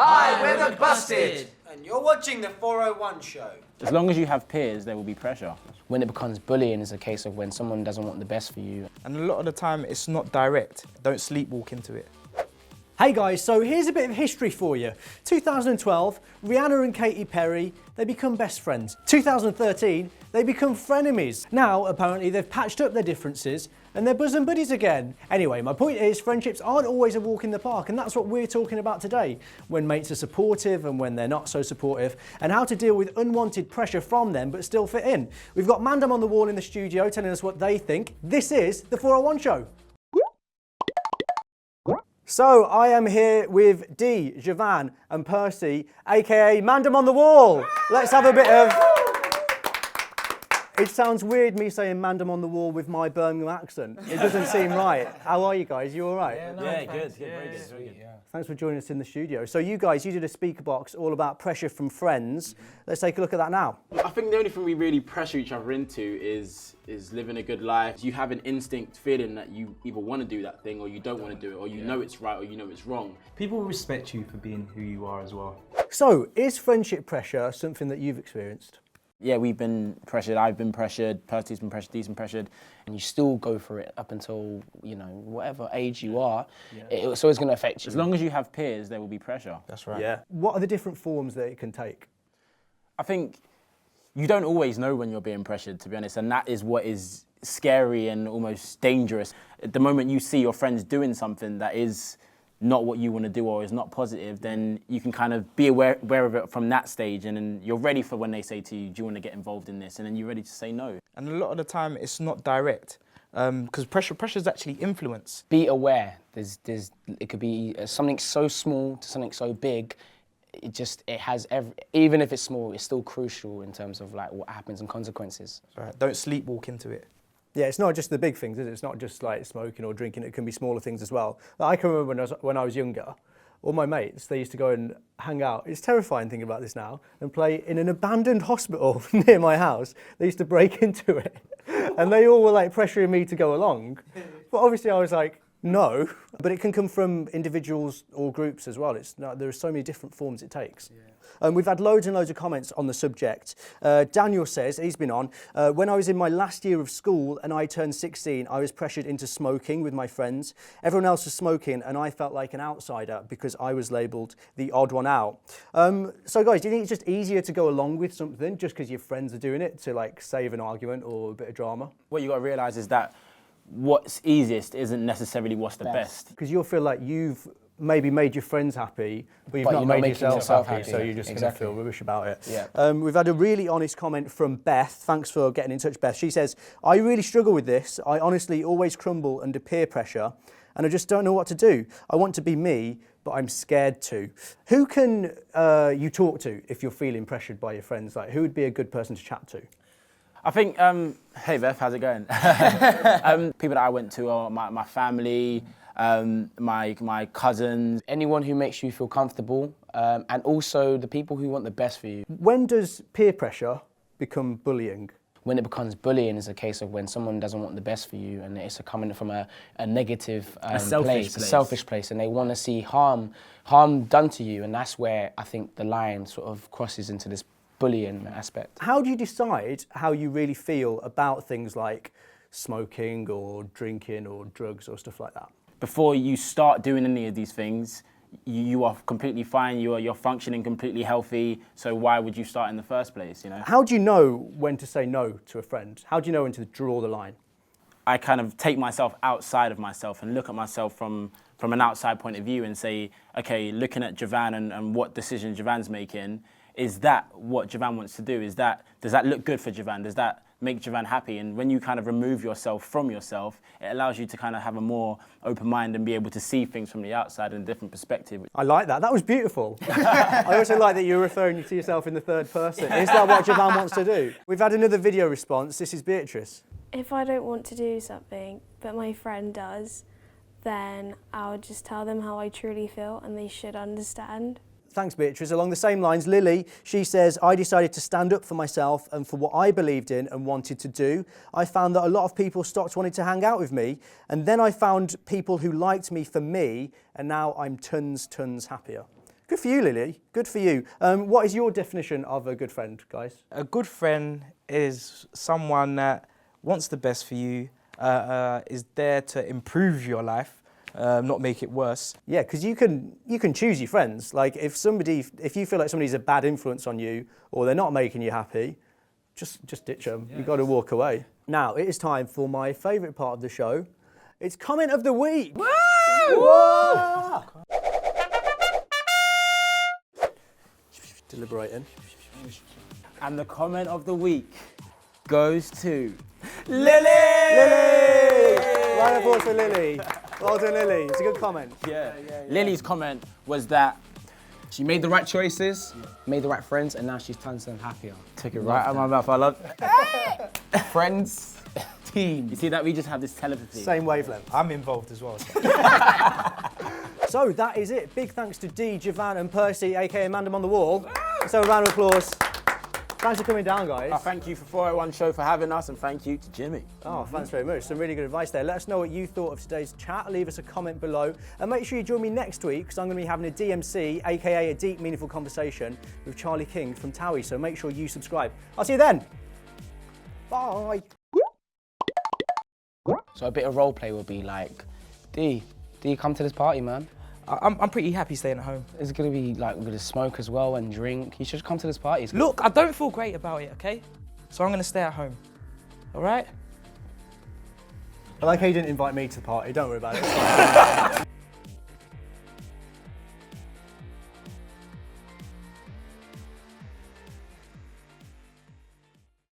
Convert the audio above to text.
Hi, we're the Busted! And you're watching the 401 show. As long as you have peers, there will be pressure. When it becomes bullying, is a case of when someone doesn't want the best for you. And a lot of the time, it's not direct. Don't sleepwalk into it. Hey guys, so here's a bit of history for you. 2012, Rihanna and Katy Perry, they become best friends. 2013, they become frenemies. Now, apparently, they've patched up their differences and they're bosom buddies again. Anyway, my point is, friendships aren't always a walk in the park, and that's what we're talking about today. When mates are supportive and when they're not so supportive, and how to deal with unwanted pressure from them but still fit in. We've got Mandem on the Wall in the studio telling us what they think. This is the 401 show. So I am here with D, Joivan and Percy, aka Mandem on the Wall. Let's have a bit of... It sounds weird me saying Mandem on the Wall with my Birmingham accent. It doesn't seem right. How are you guys? You all right? Yeah, very good, very good. Thanks for joining us in the studio. So you guys, you did a speaker box all about pressure from friends. Let's take a look at that now. I think the only thing we really pressure each other into is living a good life. You have an instinct feeling that you either want to do that thing or you don't want to do it, or you know it's right or you know it's wrong. People respect you for being who you are as well. So, is friendship pressure something that you've experienced? Yeah, we've been pressured, I've been pressured, Percy's been pressured, Dee's been pressured. And you still go for it up until, you know, whatever age you are, it's always going to affect you. As long as you have peers, there will be pressure. That's right. Yeah. What are the different forms that it can take? I think you don't always know when you're being pressured, to be honest, and that is what is scary and almost dangerous. At the moment you see your friends doing something that is not what you want to do or is not positive, then you can kind of be aware of it from that stage, and then you're ready for when they say to you, do you want to get involved in this? And then you're ready to say no. And a lot of the time, it's not direct, because pressure is actually influence. Be aware. It could be something so small to something so big. It has even if it's small, it's still crucial in terms of like what happens and consequences. Right. Don't sleepwalk into it. Yeah, it's not just the big things, is it? It's not just like smoking or drinking, it can be smaller things as well. Like, I can remember when I was younger, all my mates, they used to go and hang out. It's terrifying thinking about this now, and play in an abandoned hospital near my house. They used to break into it, and they all were like pressuring me to go along. But obviously I was like, no. But it can come from individuals or groups as well. There are so many different forms it takes. Yeah. We've had loads and loads of comments on the subject. Daniel says, he's been on, when I was in my last year of school and I turned 16, I was pressured into smoking with my friends. Everyone else was smoking and I felt like an outsider because I was labelled the odd one out. So guys, do you think it's just easier to go along with something just because your friends are doing it to like save an argument or a bit of drama? What you got to realise is that what's easiest isn't necessarily what's the best. Because you'll feel like you've maybe made your friends happy, but you've not made yourself happy, so you're just going to feel rubbish about it. Yeah. We've had a really honest comment from Beth. Thanks for getting in touch, Beth. She says, I really struggle with this. I honestly always crumble under peer pressure, and I just don't know what to do. I want to be me, but I'm scared to. Who can you talk to if you're feeling pressured by your friends? Like, who would be a good person to chat to? I think, hey Beth, how's it going? People that I went to are my family, my cousins. Anyone who makes you feel comfortable, and also the people who want the best for you. When does peer pressure become bullying? When it becomes bullying is a case of when someone doesn't want the best for you, and it's coming from a negative a selfish place, and they want to see harm done to you, and that's where I think the line sort of crosses into this bullying aspect. How do you decide how you really feel about things like smoking or drinking or drugs or stuff like that? Before you start doing any of these things, you are completely fine, you're functioning completely healthy, so why would you start in the first place, you know? How do you know when to say no to a friend? How do you know when to draw the line? I kind of take myself outside of myself and look at myself from an outside point of view and say, okay, looking at Joivan and what decision Joivan's making, is that what Joivan wants to do? Does that look good for Joivan? Does that make Joivan happy? And when you kind of remove yourself from yourself, it allows you to kind of have a more open mind and be able to see things from the outside in a different perspective. I like that. That was beautiful. I also like that you're referring to yourself in the third person. Is that what Joivan wants to do? We've had another video response. This is Beatrice. If I don't want to do something, but my friend does, then I'll just tell them how I truly feel and they should understand. Thanks, Beatrice. Along the same lines, Lily, she says, I decided to stand up for myself and for what I believed in and wanted to do. I found that a lot of people stopped wanting to hang out with me, and then I found people who liked me for me, and now I'm tons happier. Good for you, Lily. Good for you. What is your definition of a good friend, guys? A good friend is someone that wants the best for you, is there to improve your life, not make it worse. Yeah, because you can choose your friends. Like if you feel like somebody's a bad influence on you or they're not making you happy, just ditch them. You've got to walk away. Now it is time for my favourite part of the show. It's comment of the week. Woo! Whoa! Deliberating. And the comment of the week goes to Lily! Round of applause for Lily. Well done, Lily. It's a good comment. Yeah. Lily's comment was that She made the right choices, made the right friends, and now she's turned them happier. took it right out of my mouth. I love Friends, team. You see that we just have this telepathy. Same wavelength. I'm involved as well. So that is it. Big thanks to Dee, Joivan and Percy, aka Mandem On The Wall. So a round of applause. Thanks for coming down, guys. Thank you for 401 Show for having us, and thank you to Jimmy. Oh, thanks very much. Some really good advice there. Let us know what you thought of today's chat. Leave us a comment below. And make sure you join me next week, because I'm going to be having a DMC, aka a Deep Meaningful Conversation, with Charlie King from Towie. So make sure you subscribe. I'll see you then. Bye. So a bit of role play would be like, D, come to this party, man. I'm pretty happy staying at home. It's gonna be like, we're gonna smoke as well and drink. You should come to this party. Look, I don't feel great about it, okay? So I'm gonna stay at home, all right? I like how you didn't invite me to the party. Don't worry about it.